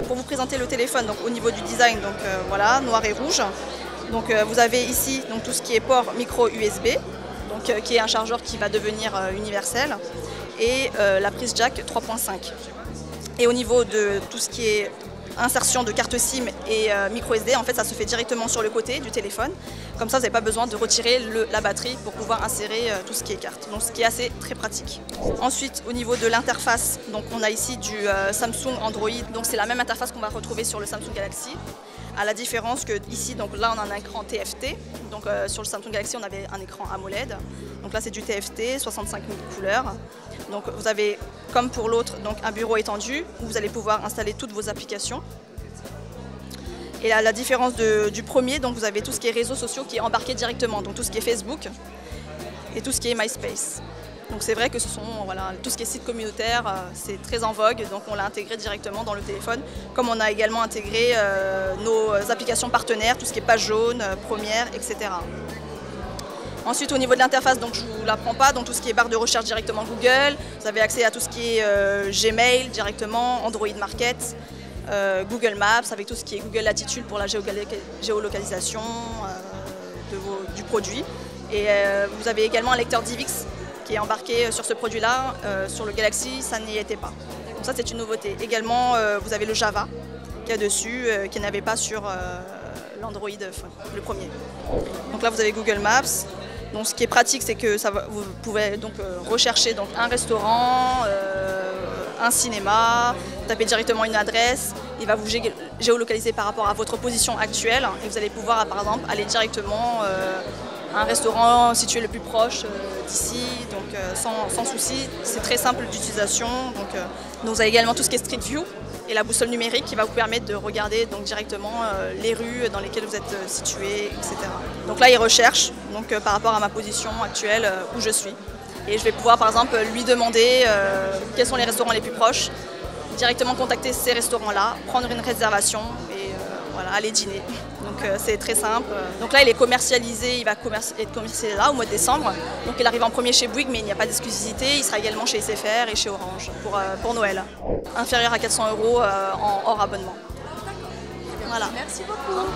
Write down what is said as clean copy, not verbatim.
Pour vous présenter le téléphone, donc au niveau du design, donc voilà, noir et rouge. Donc vous avez ici donc, tout ce qui est port micro USB, donc, qui est un chargeur qui va devenir universel, et la prise jack 3.5. Et au niveau de tout ce qui est insertion de carte SIM et micro SD, en fait ça se fait directement sur le côté du téléphone. Comme ça vous n'avez pas besoin de retirer la batterie pour pouvoir insérer tout ce qui est carte. Donc ce qui est assez très pratique. Ensuite au niveau de l'interface, donc on a ici du Samsung Android. Donc c'est la même interface qu'on va retrouver sur le Samsung Galaxy. À la différence que ici, donc là on a un écran TFT. Donc sur le Samsung Galaxy on avait un écran AMOLED. Donc là c'est du TFT, 65 000 couleurs. Donc vous avez, comme pour l'autre, donc un bureau étendu où vous allez pouvoir installer toutes vos applications. Et à la différence du premier, donc vous avez tout ce qui est réseaux sociaux qui est embarqué directement, donc tout ce qui est Facebook et tout ce qui est MySpace. Donc c'est vrai que ce sont, voilà, tout ce qui est site communautaire, c'est très en vogue, donc on l'a intégré directement dans le téléphone, comme on a également intégré nos applications partenaires, tout ce qui est page jaune, première, etc. Ensuite au niveau de l'interface, donc je ne vous l'apprends pas, donc tout ce qui est barre de recherche directement Google, vous avez accès à tout ce qui est Gmail directement, Android Market, Google Maps avec tout ce qui est Google Latitude pour la géolocalisation du produit. Et vous avez également un lecteur DivX qui est embarqué sur ce produit-là. Sur le Galaxy, ça n'y était pas. Donc ça c'est une nouveauté. Également vous avez le Java qui est dessus, qui n'avait pas sur l'Android le premier. Donc là vous avez Google Maps. Donc ce qui est pratique, c'est que vous pouvez donc rechercher donc, un restaurant, un cinéma, taper directement une adresse, il va vous géolocaliser par rapport à votre position actuelle et vous allez pouvoir par exemple aller directement à un restaurant situé le plus proche d'ici, donc sans souci, c'est très simple d'utilisation. Donc vous avez également tout ce qui est Street View et la boussole numérique qui va vous permettre de regarder donc, directement les rues dans lesquelles vous êtes situé, etc. Donc là il recherche donc, par rapport à ma position actuelle où je suis. Et je vais pouvoir par exemple lui demander quels sont les restaurants les plus proches, directement contacter ces restaurants-là, prendre une réservation et voilà, aller dîner. Donc c'est très simple. Donc là il est commercialisé, il va être commercialisé là au mois de décembre. Donc il arrive en premier chez Bouygues mais il n'y a pas d'exclusivité, il sera également chez SFR et chez Orange pour Noël. Inférieur à 400 € en hors abonnement. Voilà. Merci beaucoup.